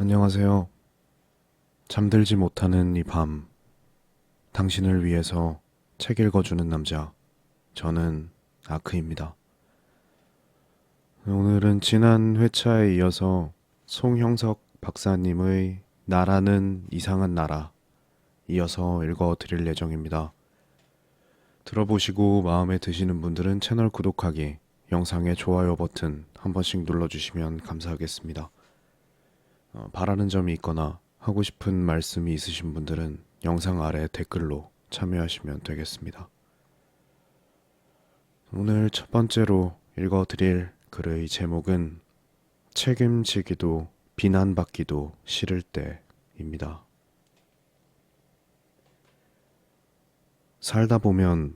안녕하세요. 잠들지 못하는 이 밤, 당신을 위해서 책 읽어주는 남자, 저는 아크입니다. 오늘은 지난 회차에 이어서 송형석 박사님의 나라는 이상한 나라, 이어서 읽어드릴 예정입니다. 들어보시고 마음에 드시는 분들은 채널 구독하기, 영상의 좋아요 버튼 한 번씩 눌러주시면 감사하겠습니다. 바라는 점이 있거나 하고 싶은 말씀이 있으신 분들은 영상 아래 댓글로 참여하시면 되겠습니다. 오늘 첫 번째로 읽어드릴 글의 제목은 책임지기도 비난받기도 싫을 때입니다. 살다 보면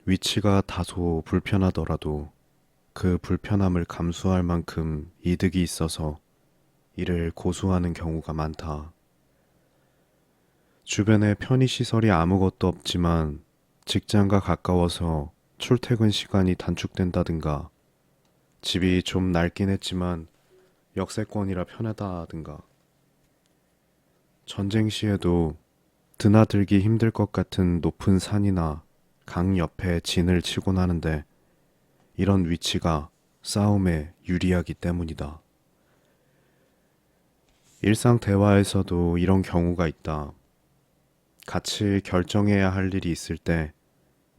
위치가 다소 불편하더라도 그 불편함을 감수할 만큼 이득이 있어서 이를 고수하는 경우가 많다. 주변에 편의시설이 아무것도 없지만 직장과 가까워서 출퇴근 시간이 단축된다든가, 집이 좀 낡긴 했지만 역세권이라 편하다든가, 전쟁 시에도 드나들기 힘들 것 같은 높은 산이나 강 옆에 진을 치곤 하는데 이런 위치가 싸움에 유리하기 때문이다. 일상 대화에서도 이런 경우가 있다. 같이 결정해야 할 일이 있을 때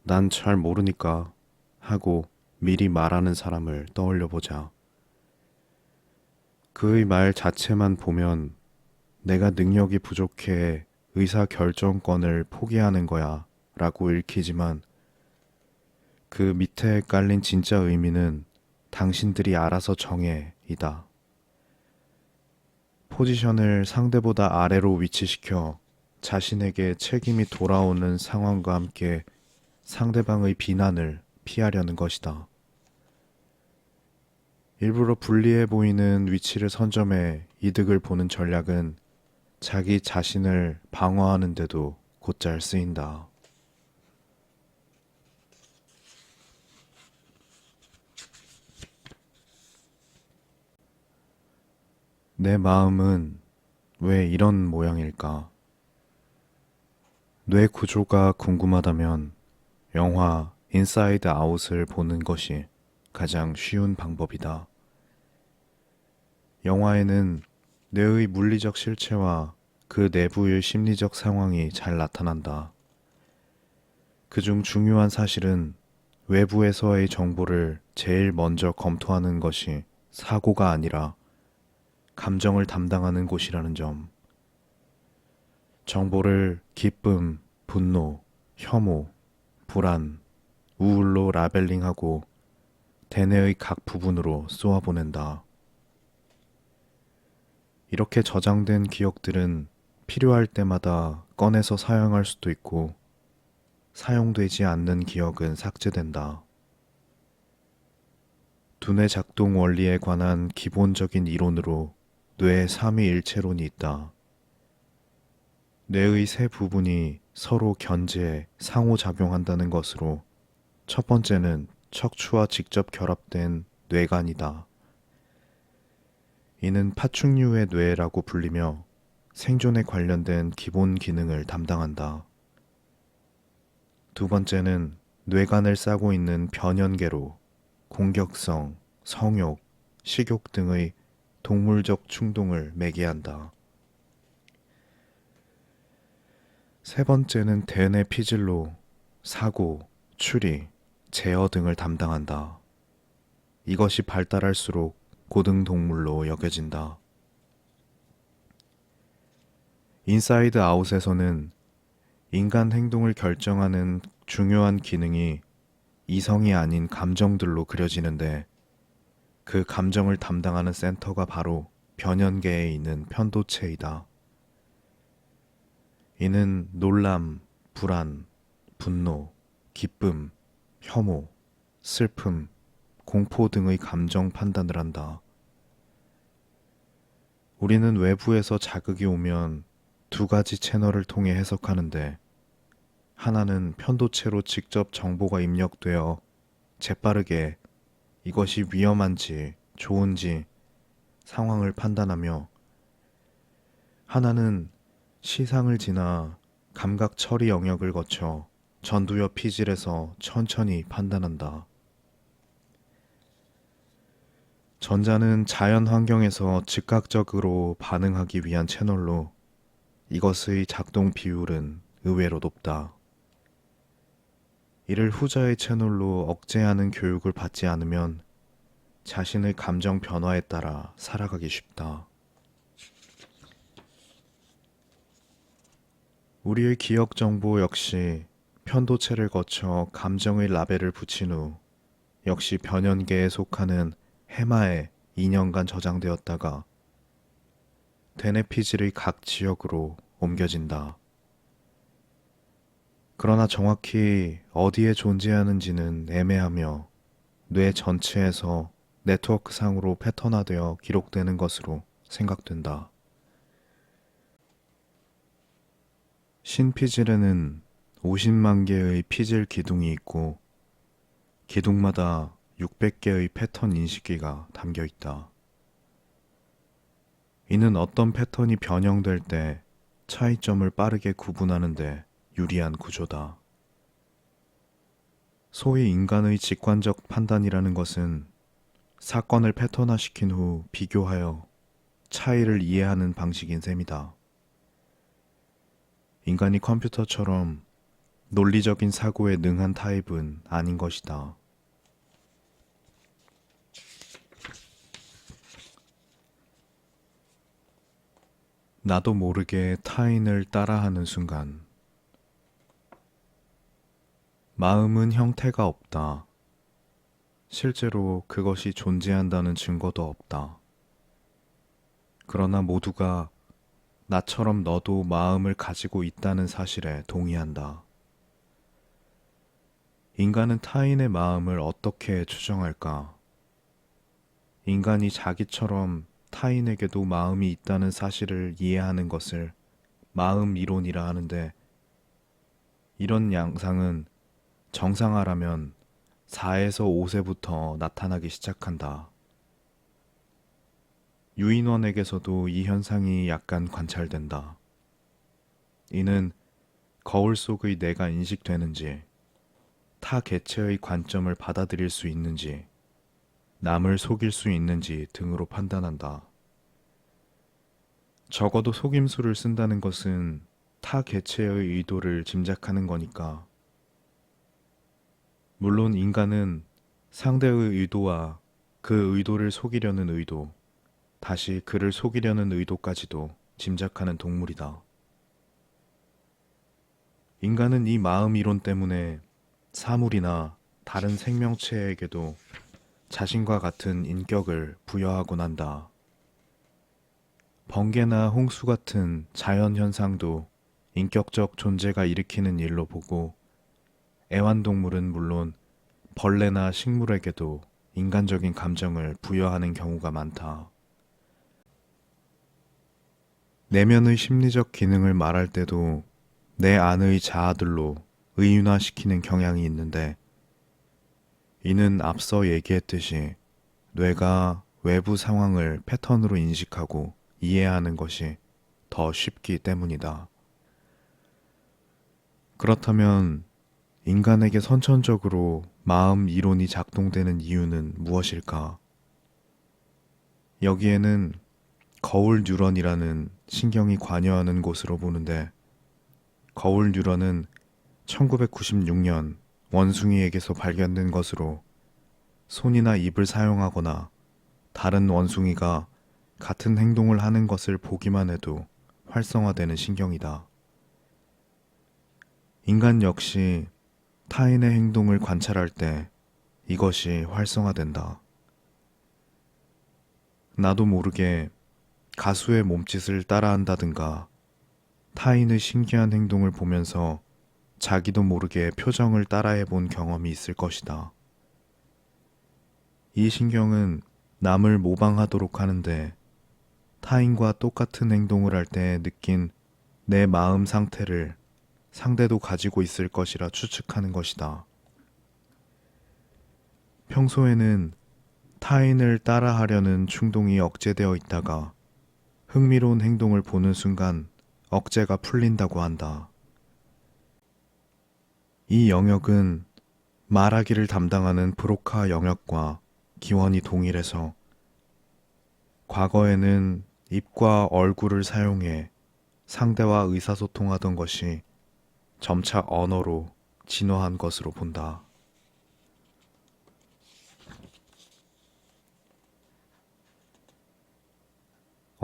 난 잘 모르니까 하고 미리 말하는 사람을 떠올려 보자. 그의 말 자체만 보면 내가 능력이 부족해 의사 결정권을 포기하는 거야 라고 읽히지만 그 밑에 깔린 진짜 의미는 당신들이 알아서 정해 이다. 포지션을 상대보다 아래로 위치시켜 자신에게 책임이 돌아오는 상황과 함께 상대방의 비난을 피하려는 것이다. 일부러 불리해 보이는 위치를 선점해 이득을 보는 전략은 자기 자신을 방어하는데도 곧잘 쓰인다. 내 마음은 왜 이런 모양일까? 뇌 구조가 궁금하다면 영화 인사이드 아웃을 보는 것이 가장 쉬운 방법이다. 영화에는 뇌의 물리적 실체와 그 내부의 심리적 상황이 잘 나타난다. 그중 중요한 사실은 외부에서의 정보를 제일 먼저 검토하는 것이 사고가 아니라 감정을 담당하는 곳이라는 점. 정보를 기쁨, 분노, 혐오, 불안, 우울로 라벨링하고 대뇌의 각 부분으로 쏘아보낸다. 이렇게 저장된 기억들은 필요할 때마다 꺼내서 사용할 수도 있고 사용되지 않는 기억은 삭제된다. 두뇌 작동 원리에 관한 기본적인 이론으로 뇌 삼위일체론이 있다. 뇌의 세 부분이 서로 견제해 상호작용한다는 것으로 첫 번째는 척추와 직접 결합된 뇌간이다. 이는 파충류의 뇌라고 불리며 생존에 관련된 기본 기능을 담당한다. 두 번째는 뇌간을 싸고 있는 변연계로 공격성, 성욕, 식욕 등의 동물적 충동을 매개한다. 세 번째는 대뇌 피질로 사고, 추리, 제어 등을 담당한다. 이것이 발달할수록 고등동물로 여겨진다. 인사이드 아웃에서는 인간 행동을 결정하는 중요한 기능이 이성이 아닌 감정들로 그려지는데 그 감정을 담당하는 센터가 바로 변연계에 있는 편도체이다. 이는 놀람, 불안, 분노, 기쁨, 혐오, 슬픔, 공포 등의 감정 판단을 한다. 우리는 외부에서 자극이 오면 두 가지 채널을 통해 해석하는데 하나는 편도체로 직접 정보가 입력되어 재빠르게 이것이 위험한지 좋은지 상황을 판단하며 하나는 시상을 지나 감각 처리 영역을 거쳐 전두엽 피질에서 천천히 판단한다. 전자는 자연 환경에서 즉각적으로 반응하기 위한 채널로 이것의 작동 비율은 의외로 높다. 이를 후자의 채널로 억제하는 교육을 받지 않으면 자신의 감정 변화에 따라 살아가기 쉽다. 우리의 기억 정보 역시 편도체를 거쳐 감정의 라벨을 붙인 후 역시 변연계에 속하는 해마에 2년간 저장되었다가 대뇌피질의 각 지역으로 옮겨진다. 그러나 정확히 어디에 존재하는지는 애매하며 뇌 전체에서 네트워크상으로 패턴화되어 기록되는 것으로 생각된다. 신피질에는 50만 개의 피질 기둥이 있고 기둥마다 600개의 패턴 인식기가 담겨 있다. 이는 어떤 패턴이 변형될 때 차이점을 빠르게 구분하는데 유리한 구조다. 소위 인간의 직관적 판단이라는 것은 사건을 패턴화시킨 후 비교하여 차이를 이해하는 방식인 셈이다. 인간이 컴퓨터처럼 논리적인 사고에 능한 타입은 아닌 것이다. 나도 모르게 타인을 따라하는 순간, 마음은 형태가 없다. 실제로 그것이 존재한다는 증거도 없다. 그러나 모두가 나처럼 너도 마음을 가지고 있다는 사실에 동의한다. 인간은 타인의 마음을 어떻게 추정할까? 인간이 자기처럼 타인에게도 마음이 있다는 사실을 이해하는 것을 마음 이론이라 하는데, 이런 양상은 정상화라면 4에서 5세부터 나타나기 시작한다. 유인원에게서도 이 현상이 약간 관찰된다. 이는 거울 속의 내가 인식되는지, 타 개체의 관점을 받아들일 수 있는지, 남을 속일 수 있는지 등으로 판단한다. 적어도 속임수를 쓴다는 것은 타 개체의 의도를 짐작하는 거니까. 물론 인간은 상대의 의도와 그 의도를 속이려는 의도, 다시 그를 속이려는 의도까지도 짐작하는 동물이다. 인간은 이 마음 이론 때문에 사물이나 다른 생명체에게도 자신과 같은 인격을 부여하곤 한다. 번개나 홍수 같은 자연 현상도 인격적 존재가 일으키는 일로 보고, 애완동물은 물론 벌레나 식물에게도 인간적인 감정을 부여하는 경우가 많다. 내면의 심리적 기능을 말할 때도 내 안의 자아들로 의인화시키는 경향이 있는데, 이는 앞서 얘기했듯이 뇌가 외부 상황을 패턴으로 인식하고 이해하는 것이 더 쉽기 때문이다. 그렇다면 인간에게 선천적으로 마음 이론이 작동되는 이유는 무엇일까? 여기에는 거울 뉴런이라는 신경이 관여하는 곳으로 보는데, 거울 뉴런은 1996년 원숭이에게서 발견된 것으로 손이나 입을 사용하거나 다른 원숭이가 같은 행동을 하는 것을 보기만 해도 활성화되는 신경이다. 인간 역시 타인의 행동을 관찰할 때 이것이 활성화된다. 나도 모르게 가수의 몸짓을 따라한다든가 타인의 신기한 행동을 보면서 자기도 모르게 표정을 따라해 본 경험이 있을 것이다. 이 신경은 남을 모방하도록 하는데, 타인과 똑같은 행동을 할 때 느낀 내 마음 상태를 상대도 가지고 있을 것이라 추측하는 것이다. 평소에는 타인을 따라하려는 충동이 억제되어 있다가 흥미로운 행동을 보는 순간 억제가 풀린다고 한다. 이 영역은 말하기를 담당하는 브로카 영역과 기원이 동일해서 과거에는 입과 얼굴을 사용해 상대와 의사소통하던 것이 점차 언어로 진화한 것으로 본다.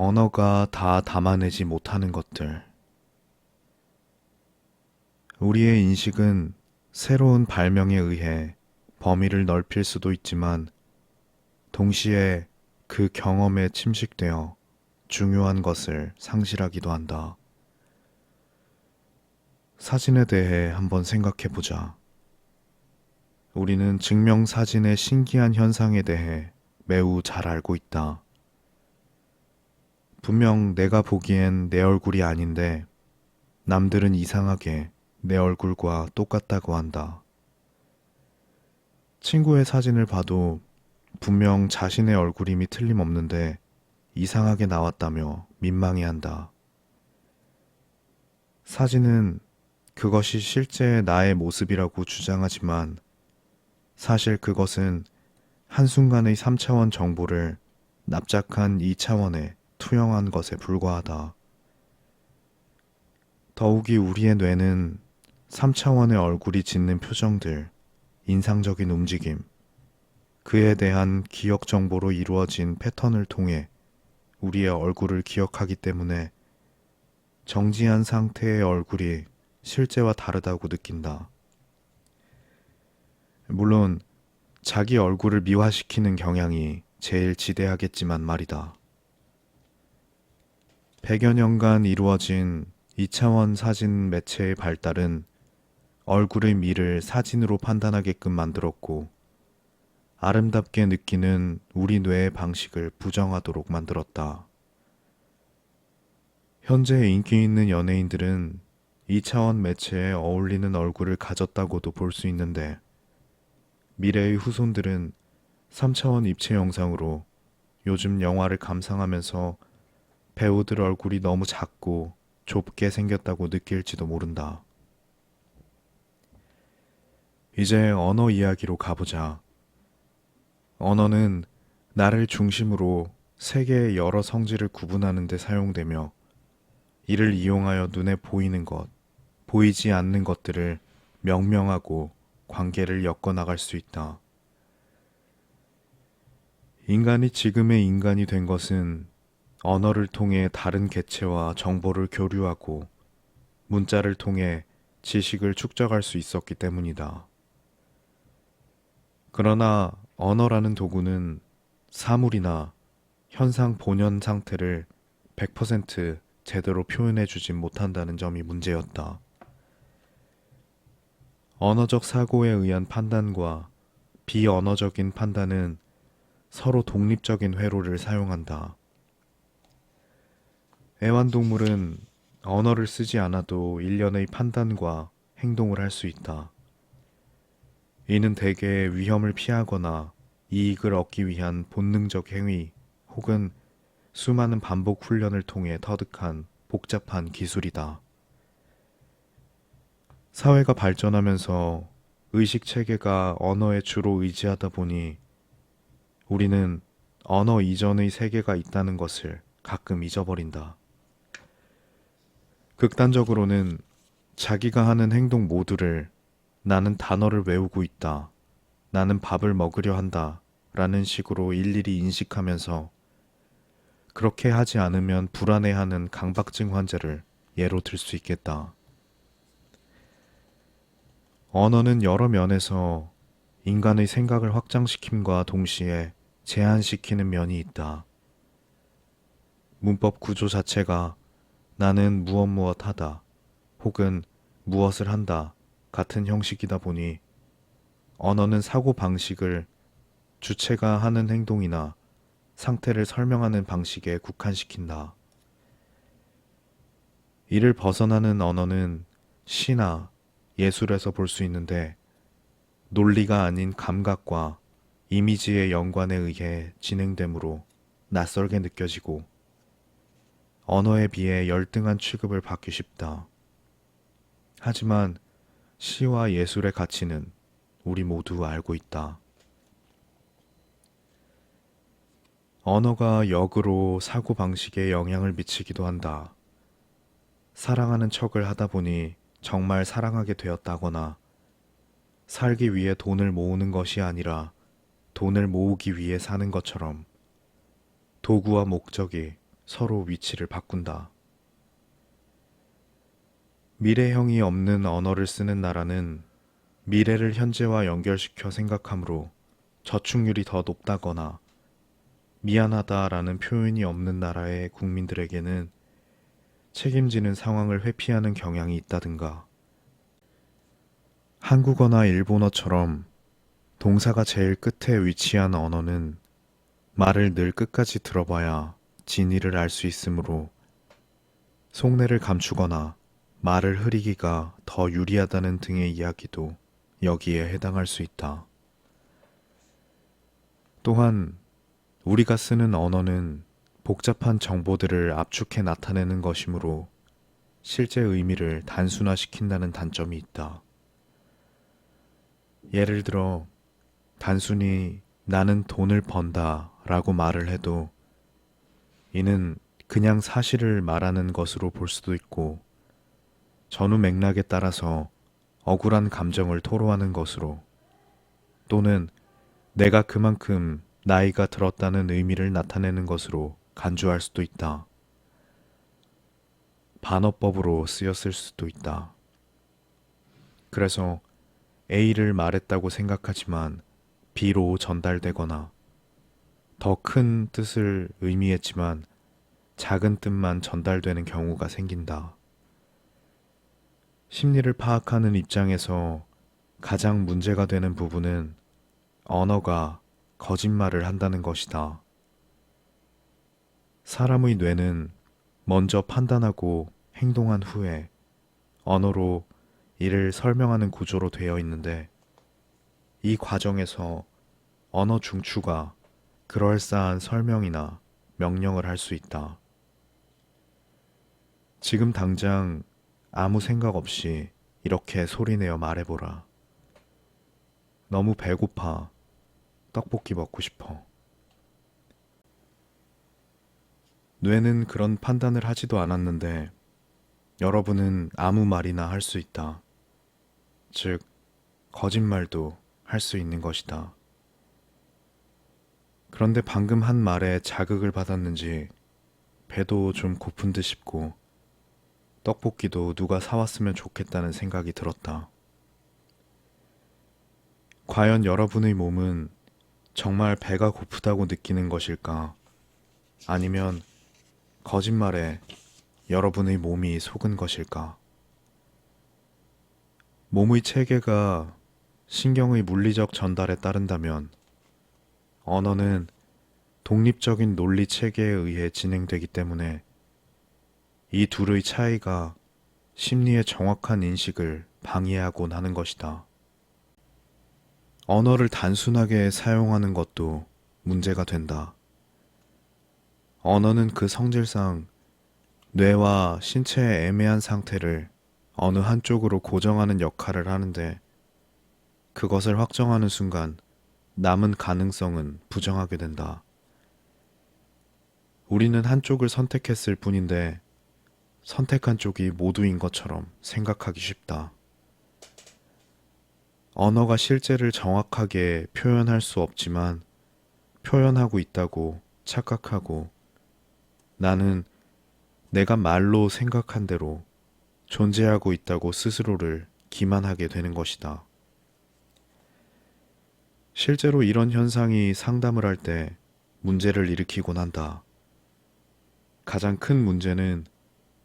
언어가 다 담아내지 못하는 것들. 우리의 인식은 새로운 발명에 의해 범위를 넓힐 수도 있지만 동시에 그 경험에 침식되어 중요한 것을 상실하기도 한다. 사진에 대해 한번 생각해 보자. 우리는 증명사진의 신기한 현상에 대해 매우 잘 알고 있다. 분명 내가 보기엔 내 얼굴이 아닌데 남들은 이상하게 내 얼굴과 똑같다고 한다. 친구의 사진을 봐도 분명 자신의 얼굴임이 틀림없는데 이상하게 나왔다며 민망해한다. 사진은 그것이 실제 나의 모습이라고 주장하지만 사실 그것은 한순간의 3차원 정보를 납작한 2차원에 투영한 것에 불과하다. 더욱이 우리의 뇌는 3차원의 얼굴이 짓는 표정들, 인상적인 움직임, 그에 대한 기억 정보로 이루어진 패턴을 통해 우리의 얼굴을 기억하기 때문에 정지한 상태의 얼굴이 실제와 다르다고 느낀다. 물론 자기 얼굴을 미화시키는 경향이 제일 지대하겠지만 말이다. 100여 년간 이루어진 2차원 사진 매체의 발달은 얼굴의 미를 사진으로 판단하게끔 만들었고 아름답게 느끼는 우리 뇌의 방식을 부정하도록 만들었다. 현재 인기 있는 연예인들은 2차원 매체에 어울리는 얼굴을 가졌다고도 볼 수 있는데 미래의 후손들은 3차원 입체 영상으로 요즘 영화를 감상하면서 배우들 얼굴이 너무 작고 좁게 생겼다고 느낄지도 모른다. 이제 언어 이야기로 가보자. 언어는 나를 중심으로 세계의 여러 성질을 구분하는 데 사용되며 이를 이용하여 눈에 보이는 것, 보이지 않는 것들을 명명하고 관계를 엮어나갈 수 있다. 인간이 지금의 인간이 된 것은 언어를 통해 다른 개체와 정보를 교류하고 문자를 통해 지식을 축적할 수 있었기 때문이다. 그러나 언어라는 도구는 사물이나 현상 본연 상태를 100% 제대로 표현해 주진 못한다는 점이 문제였다. 언어적 사고에 의한 판단과 비언어적인 판단은 서로 독립적인 회로를 사용한다. 애완동물은 언어를 쓰지 않아도 일련의 판단과 행동을 할 수 있다. 이는 대개 위험을 피하거나 이익을 얻기 위한 본능적 행위 혹은 수많은 반복 훈련을 통해 터득한 복잡한 기술이다. 사회가 발전하면서 의식 체계가 언어에 주로 의지하다 보니 우리는 언어 이전의 세계가 있다는 것을 가끔 잊어버린다. 극단적으로는 자기가 하는 행동 모두를 나는 단어를 외우고 있다, 나는 밥을 먹으려 한다 라는 식으로 일일이 인식하면서 그렇게 하지 않으면 불안해하는 강박증 환자를 예로 들 수 있겠다. 언어는 여러 면에서 인간의 생각을 확장시킴과 동시에 제한시키는 면이 있다. 문법 구조 자체가 나는 무엇 하다 혹은 무엇을 한다 같은 형식이다 보니 언어는 사고 방식을 주체가 하는 행동이나 상태를 설명하는 방식에 국한시킨다. 이를 벗어나는 언어는 시나 예술에서 볼 수 있는데 논리가 아닌 감각과 이미지의 연관에 의해 진행되므로 낯설게 느껴지고 언어에 비해 열등한 취급을 받기 쉽다. 하지만 시와 예술의 가치는 우리 모두 알고 있다. 언어가 역으로 사고방식에 영향을 미치기도 한다. 사랑하는 척을 하다 보니 정말 사랑하게 되었다거나, 살기 위해 돈을 모으는 것이 아니라 돈을 모으기 위해 사는 것처럼 도구와 목적이 서로 위치를 바꾼다. 미래형이 없는 언어를 쓰는 나라는 미래를 현재와 연결시켜 생각하므로 저축률이 더 높다거나, 미안하다라는 표현이 없는 나라의 국민들에게는 책임지는 상황을 회피하는 경향이 있다든가, 한국어나 일본어처럼 동사가 제일 끝에 위치한 언어는 말을 늘 끝까지 들어봐야 진의를 알 수 있으므로 속내를 감추거나 말을 흐리기가 더 유리하다는 등의 이야기도 여기에 해당할 수 있다. 또한 우리가 쓰는 언어는 복잡한 정보들을 압축해 나타내는 것이므로 실제 의미를 단순화시킨다는 단점이 있다. 예를 들어 단순히 나는 돈을 번다 라고 말을 해도 이는 그냥 사실을 말하는 것으로 볼 수도 있고, 전후 맥락에 따라서 억울한 감정을 토로하는 것으로, 또는 내가 그만큼 나이가 들었다는 의미를 나타내는 것으로 간주할 수도 있다. 반어법으로 쓰였을 수도 있다. 그래서 A를 말했다고 생각하지만 B로 전달되거나, 더 큰 뜻을 의미했지만 작은 뜻만 전달되는 경우가 생긴다. 심리를 파악하는 입장에서 가장 문제가 되는 부분은 언어가 거짓말을 한다는 것이다. 사람의 뇌는 먼저 판단하고 행동한 후에 언어로 이를 설명하는 구조로 되어 있는데, 이 과정에서 언어 중추가 그럴싸한 설명이나 명령을 할 수 있다. 지금 당장 아무 생각 없이 이렇게 소리내어 말해보라. 너무 배고파. 떡볶이 먹고 싶어. 뇌는 그런 판단을 하지도 않았는데 여러분은 아무 말이나 할 수 있다. 즉, 거짓말도 할 수 있는 것이다. 그런데 방금 한 말에 자극을 받았는지 배도 좀 고픈 듯 싶고, 떡볶이도 누가 사왔으면 좋겠다는 생각이 들었다. 과연 여러분의 몸은 정말 배가 고프다고 느끼는 것일까? 아니면 거짓말에 여러분의 몸이 속은 것일까? 몸의 체계가 신경의 물리적 전달에 따른다면 언어는 독립적인 논리 체계에 의해 진행되기 때문에 이 둘의 차이가 심리의 정확한 인식을 방해하곤 하는 것이다. 언어를 단순하게 사용하는 것도 문제가 된다. 언어는 그 성질상 뇌와 신체의 애매한 상태를 어느 한쪽으로 고정하는 역할을 하는데, 그것을 확정하는 순간 남은 가능성은 부정하게 된다. 우리는 한쪽을 선택했을 뿐인데 선택한 쪽이 모두인 것처럼 생각하기 쉽다. 언어가 실제를 정확하게 표현할 수 없지만 표현하고 있다고 착각하고, 나는 내가 말로 생각한 대로 존재하고 있다고 스스로를 기만하게 되는 것이다. 실제로 이런 현상이 상담을 할 때 문제를 일으키곤 한다. 가장 큰 문제는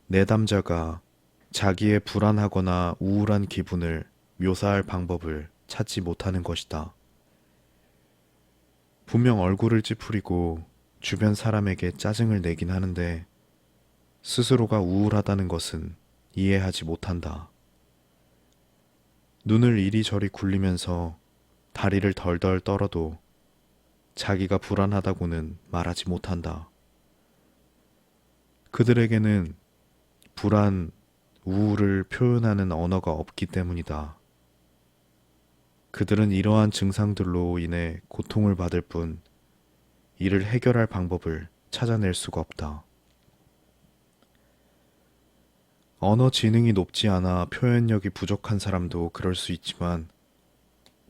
내담자가 자기의 불안하거나 우울한 기분을 묘사할 방법을 찾지 못하는 것이다. 분명 얼굴을 찌푸리고 주변 사람에게 짜증을 내긴 하는데 스스로가 우울하다는 것은 이해하지 못한다. 눈을 이리저리 굴리면서 다리를 덜덜 떨어도 자기가 불안하다고는 말하지 못한다. 그들에게는 불안, 우울을 표현하는 언어가 없기 때문이다. 그들은 이러한 증상들로 인해 고통을 받을 뿐 이를 해결할 방법을 찾아낼 수가 없다. 언어 지능이 높지 않아 표현력이 부족한 사람도 그럴 수 있지만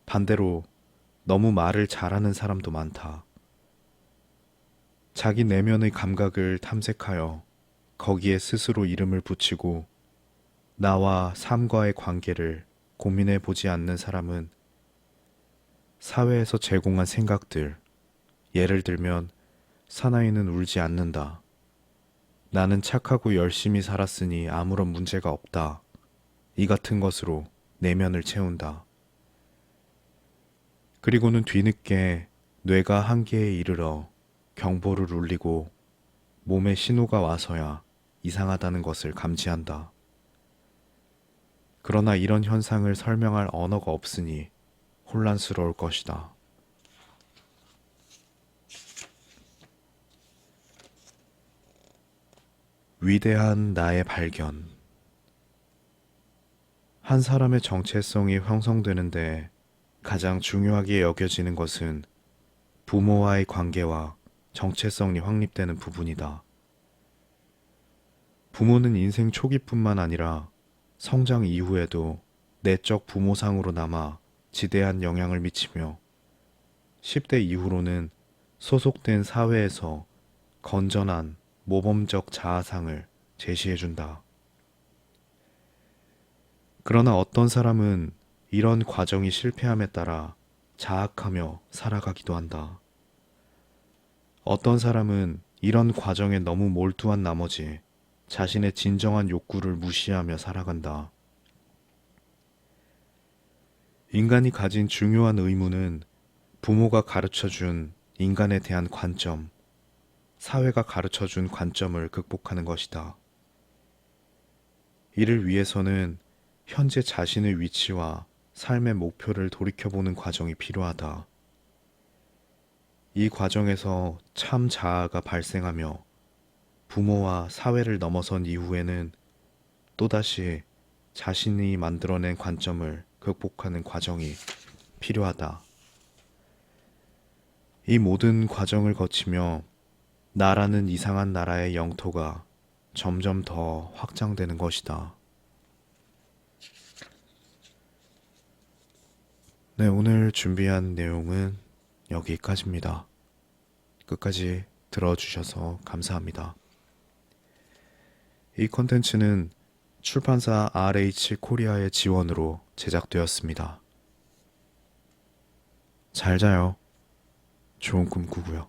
반대로 너무 말을 잘하는 사람도 많다. 자기 내면의 감각을 탐색하여 거기에 스스로 이름을 붙이고 나와 삶과의 관계를 고민해 보지 않는 사람은 사회에서 제공한 생각들, 예를 들면 사나이는 울지 않는다. 나는 착하고 열심히 살았으니 아무런 문제가 없다. 이 같은 것으로 내면을 채운다. 그리고는 뒤늦게 뇌가 한계에 이르러 경보를 울리고 몸에 신호가 와서야 이상하다는 것을 감지한다. 그러나 이런 현상을 설명할 언어가 없으니 혼란스러울 것이다. 위대한 나의 발견. 한 사람의 정체성이 형성되는데 가장 중요하게 여겨지는 것은 부모와의 관계와 정체성이 확립되는 부분이다. 부모는 인생 초기뿐만 아니라 성장 이후에도 내적 부모상으로 남아 지대한 영향을 미치며 10대 이후로는 소속된 사회에서 건전한 모범적 자아상을 제시해준다. 그러나 어떤 사람은 이런 과정이 실패함에 따라 자학하며 살아가기도 한다. 어떤 사람은 이런 과정에 너무 몰두한 나머지 자신의 진정한 욕구를 무시하며 살아간다. 인간이 가진 중요한 의무는 부모가 가르쳐준 인간에 대한 관점, 사회가 가르쳐준 관점을 극복하는 것이다. 이를 위해서는 현재 자신의 위치와 삶의 목표를 돌이켜보는 과정이 필요하다. 이 과정에서 참 자아가 발생하며 부모와 사회를 넘어선 이후에는 또다시 자신이 만들어낸 관점을 극복하는 과정이 필요하다. 이 모든 과정을 거치며 나라는 이상한 나라의 영토가 점점 더 확장되는 것이다. 네, 오늘 준비한 내용은 여기까지입니다. 끝까지 들어주셔서 감사합니다. 이 콘텐츠는 출판사 RH 코리아의 지원으로 제작되었습니다. 잘 자요. 좋은 꿈 꾸고요.